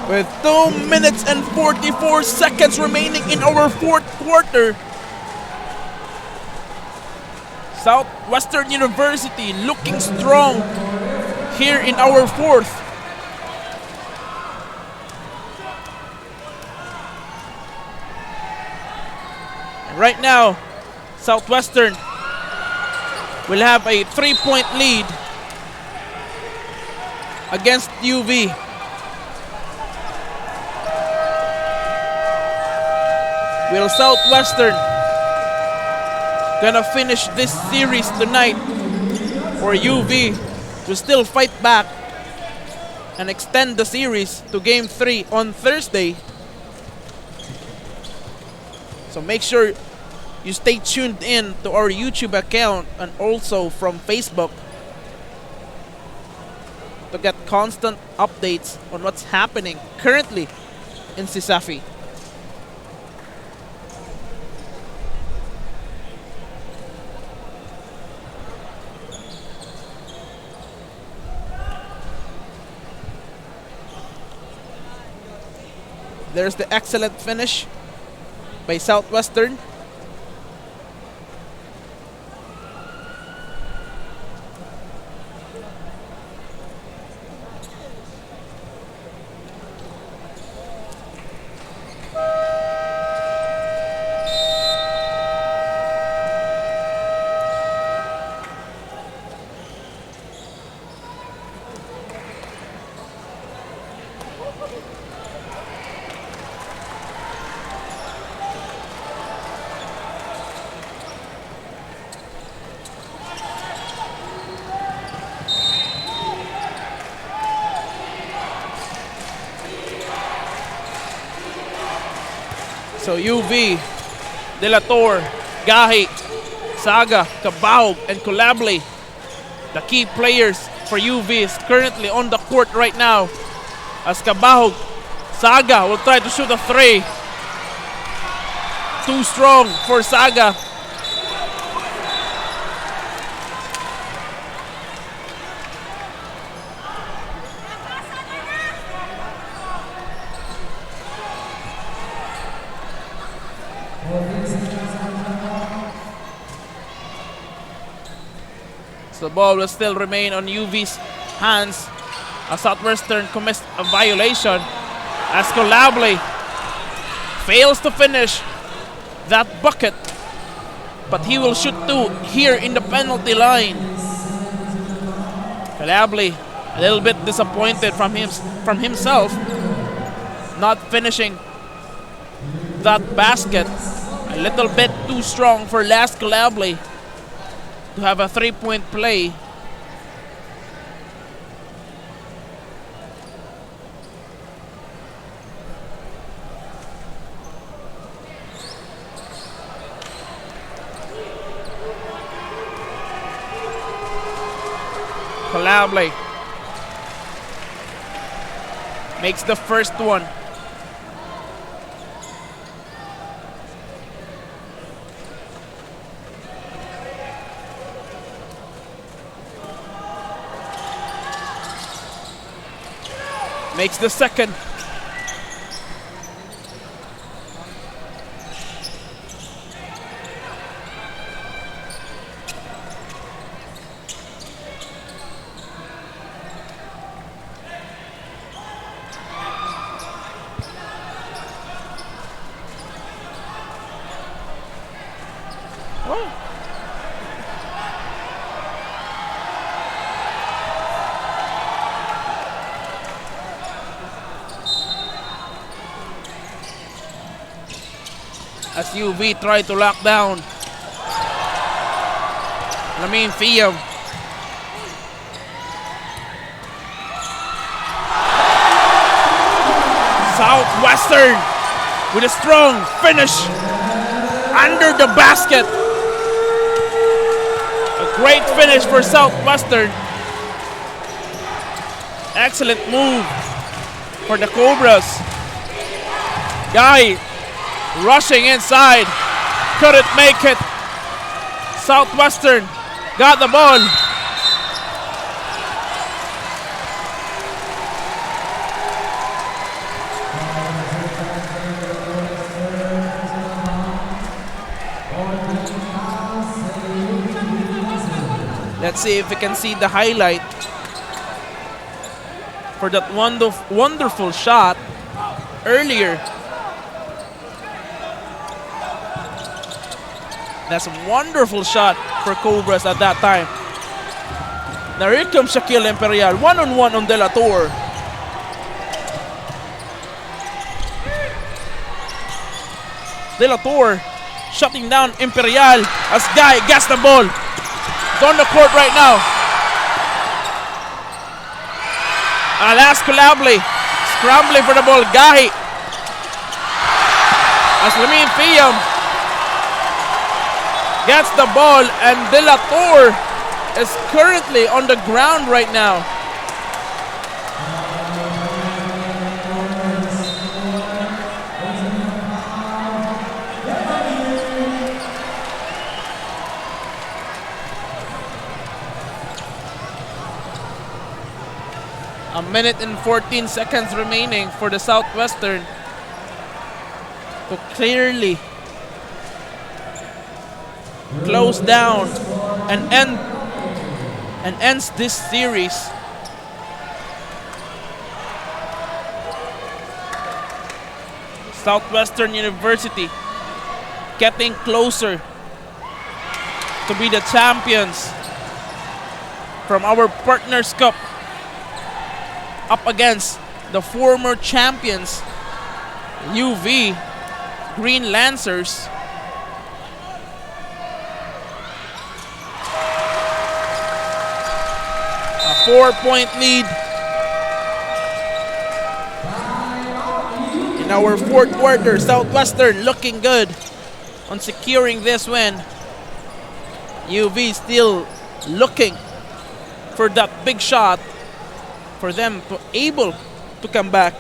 With 2 minutes and 44 seconds remaining in our fourth quarter, Southwestern University looking strong here in our fourth. And right now, Southwestern will have a 3-point lead against UV. Will Southwestern gonna finish this series tonight, or UV will still fight back and extend the series to Game 3 on Thursday? So make sure you stay tuned in to our YouTube account and also from Facebook to get constant updates on what's happening currently in CESAFI. There's the excellent finish by Southwestern. So UV, De La Torre, Gahi, Saga, Cabaho, and Colable, the key players for UV, is currently on the court right now. As Cabaho, Saga will try to shoot a three. Too strong for Saga. So the ball will still remain on UV's hands as Southwestern commits a violation as Colable fails to finish that bucket, but he will shoot two here in the penalty line. Colable a little bit disappointed from himself not finishing that basket. A little bit too strong for last Colable to have a 3-point play. Colable makes the first one. Makes the second. as UV try to lock down Lamin Fiam. Southwestern with a strong finish under the basket. A great finish for Southwestern. Excellent move for the Cobras. Guy rushing inside. Couldn't make it. Southwestern got the ball. Let's see if we can see the highlight for that wonderful shot earlier. That's a wonderful shot for Cobras at that time. Now here comes Shaquille Imperial, one-on-one on De La Torre. De La Torre shutting down Imperial as Guy gets the ball. It's on the court right now. Alas Colabli scrambling for the ball. Guy as Lamin Fiam gets the ball, and De La Torre is currently on the ground right now. A minute and 14 seconds remaining for the Southwestern to clearly close down and ends this series. Southwestern University getting closer to be the champions from our Partners Cup, up against the former champions UV Green Lancers. A 4-point lead in our fourth quarter. Southwestern looking good on securing this win. UV still looking for that big shot for them to able to come back.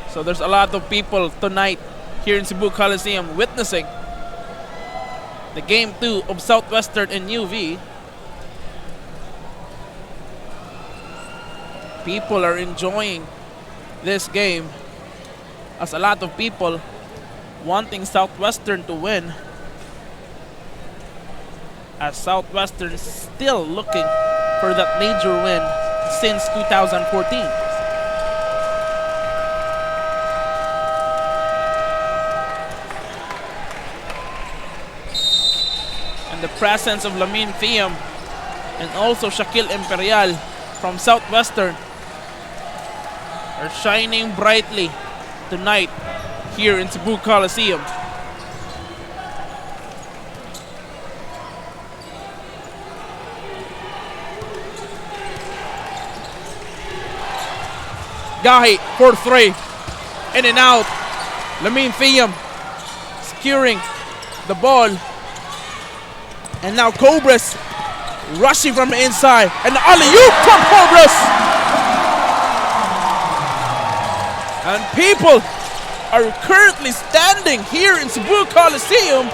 So there's a lot of people tonight here in Cebu Coliseum witnessing the game 2 of Southwestern and UV. People are enjoying this game, as a lot of people wanting Southwestern to win, as Southwestern still looking for that major win since 2014. And the presence of Lamin Fiam and also Shaquille Imperial from Southwestern are shining brightly tonight here in Cebu Coliseum. Gahi for 3. In and out. Lamin Fiam securing the ball. And now Cobras rushing from the inside. And the alley-oop from Cobras. And people are currently standing here in Cebu Coliseum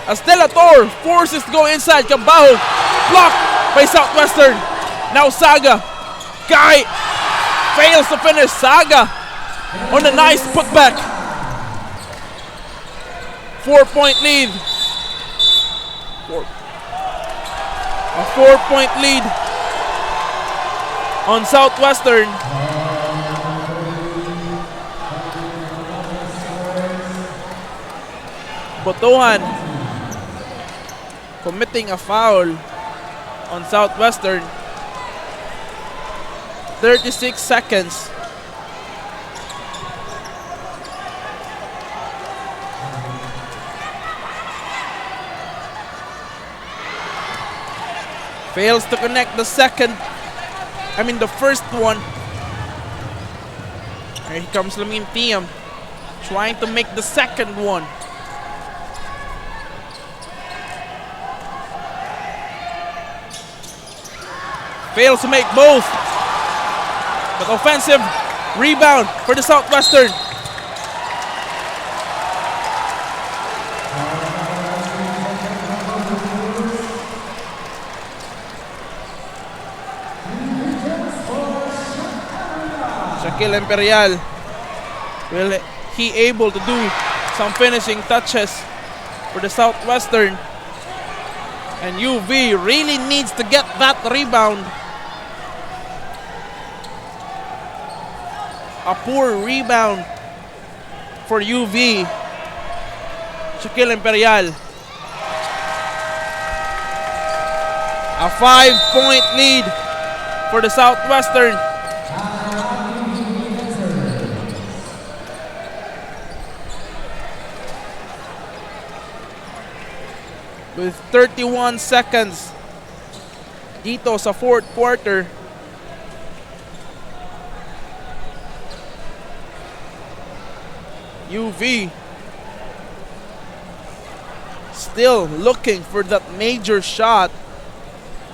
as De La Torre forces to go inside. Cabal blocked by Southwestern. Now Saga. Guy fails to finish. Saga on a nice putback. 4-point lead. A 4-point lead on Southwestern. Botohan committing a foul on Southwestern. 36 seconds. Fails to connect the first one. Here comes Lamine Thiam, trying to make the second one. Fails to make both. But offensive rebound for the Southwestern. Shaquille Imperial, will he able to do some finishing touches for the Southwestern? And UV really needs to get that rebound. A poor rebound for UV. Shaquille Imperial. A 5-point lead for the Southwestern. With 31 seconds dito sa fourth quarter. UV still looking for that major shot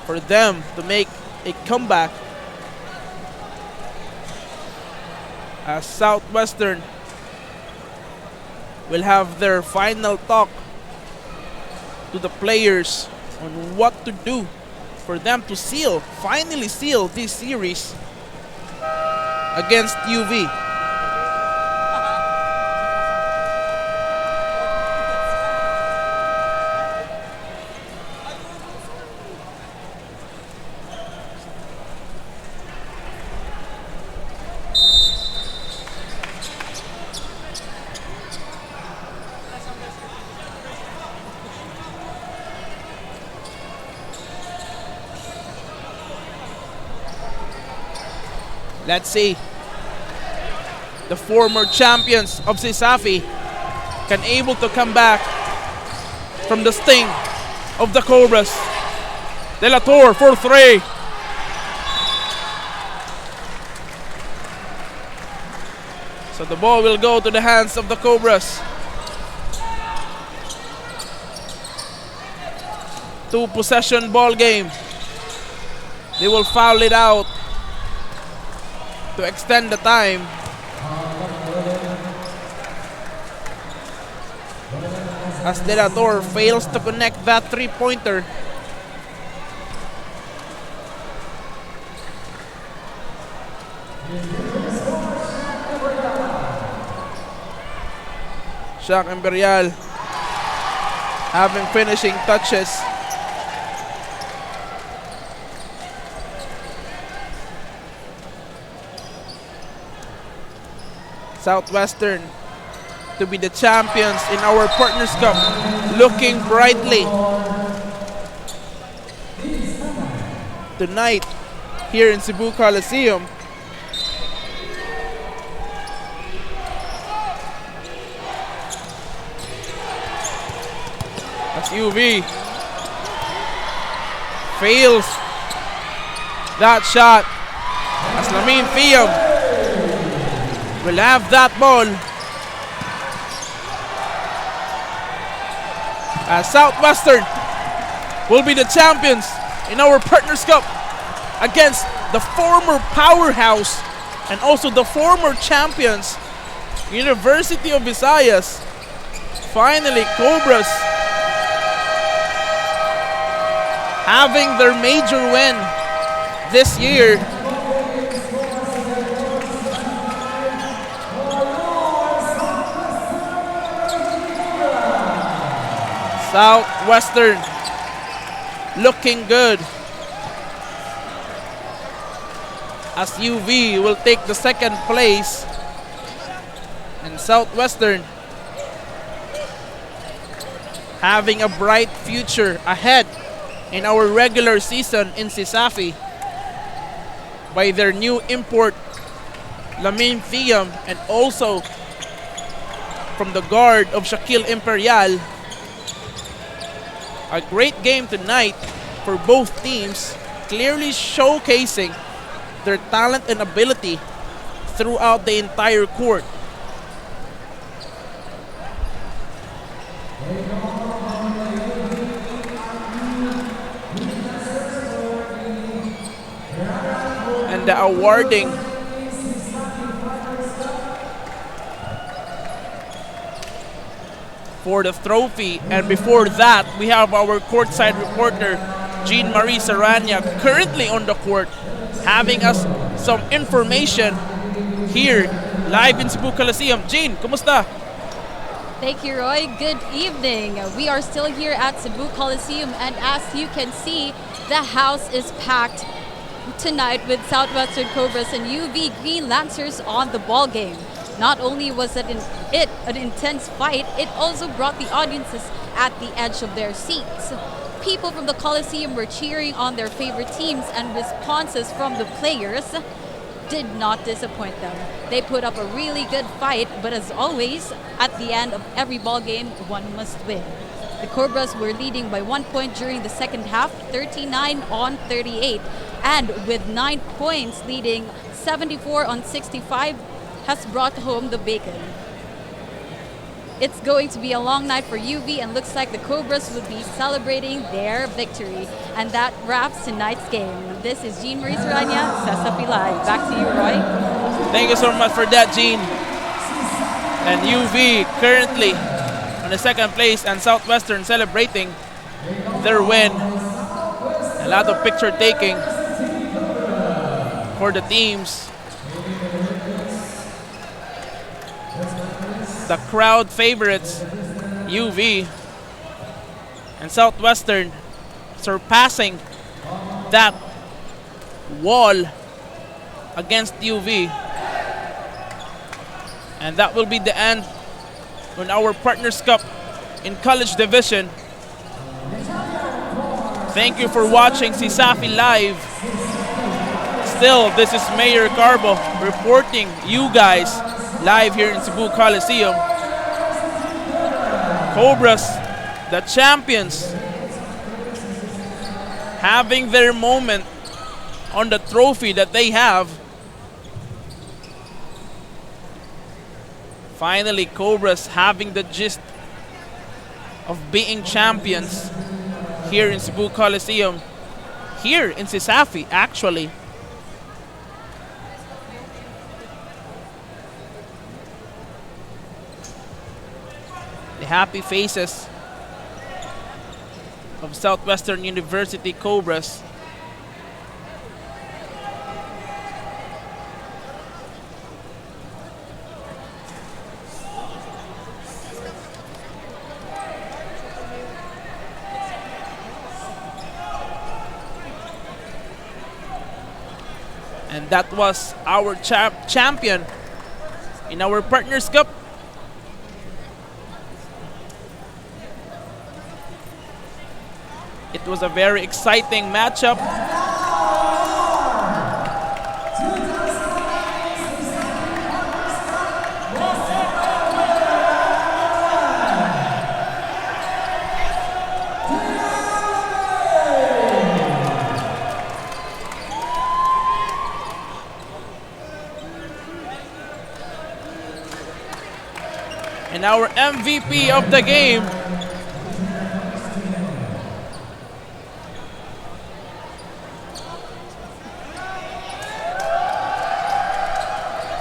for them to make a comeback, as Southwestern will have their final talk to the players on what to do for them to finally seal this series against UV. Let's see. The former champions of CESAFI can able to come back from the sting of the Cobras. De La Torre for three. So the ball will go to the hands of the Cobras. 2-possession ball game. They will foul it out to extend the time. As De La Torre fails to connect that three-pointer. Shaq Imperial having finishing touches. Southwestern to be the champions in our Partners Cup, looking brightly tonight here in Cebu Coliseum. As UV fails that shot, as Lamine Thiam will have that ball. As Southwestern will be the champions in our Partners Cup against the former powerhouse and also the former champions, University of Visayas. Finally, Cobras having their major win this year. Southwestern looking good, as UV will take the second place, and Southwestern having a bright future ahead in our regular season in CESAFI by their new import, Lamine Thiam, and also from the guard of Shaquille Imperial. A great game tonight for both teams, clearly showcasing their talent and ability throughout the entire court. And the awarding for the trophy. And before that, we have our courtside reporter, Jean Marie Saranya, currently on the court, having us some information here live in Cebu Coliseum. Jean, kumusta? Thank you, Roy. Good evening. We are still here at Cebu Coliseum, and as you can see, the house is packed tonight with Southwestern Cobras and UV Green Lancers on the ball game. Not only was it an intense fight, it also brought the audiences at the edge of their seats. People from the Coliseum were cheering on their favorite teams, and responses from the players did not disappoint them. They put up a really good fight, but as always, at the end of every ball game, one must win. The Cobras were leading by 1 point during the second half, 39-38, and with 9 points leading 74-65, has brought home the bacon. It's going to be a long night for UV, and looks like the Cobras would be celebrating their victory. And that wraps tonight's game. This is Jean Marie Saranya, CESAFI Live. Back to you, Roy. Thank you so much for that, Jean. And UV currently on the second place, and Southwestern celebrating their win. A lot of picture taking for the teams. The crowd favorites, UV, and Southwestern surpassing that wall against UV. And that will be the end on our Partners Cup in College Division. Thank you for watching CESAFI Live. Still, this is Mayor Carbo reporting you guys live here in Cebu Coliseum. Cobras, the champions, having their moment on the trophy that they have. Finally, Cobras having the gist of being champions here in Cebu Coliseum. Here in CESAFI, actually. The happy faces of Southwestern University Cobras. And that was our champion in our Partners Cup. It was a very exciting matchup. And our MVP of the game,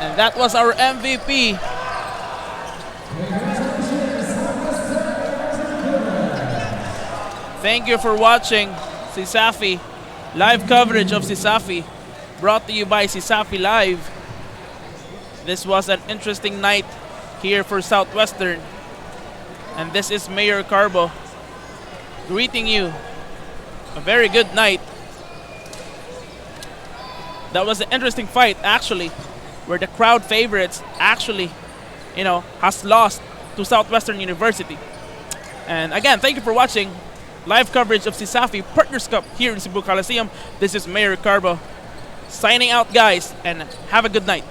and that was our MVP. Thank you for watching CESAFI, live coverage of CESAFI, brought to you by CESAFI Live. This was an interesting night here for Southwestern, and this is Mayor Carbo greeting you. A very good night. That was an interesting fight, actually, where the crowd favorites actually, has lost to Southwestern University. And again, thank you for watching live coverage of CESAFI Partners Cup here in Cebu Coliseum. This is Mayor Carbo signing out, guys, and have a good night.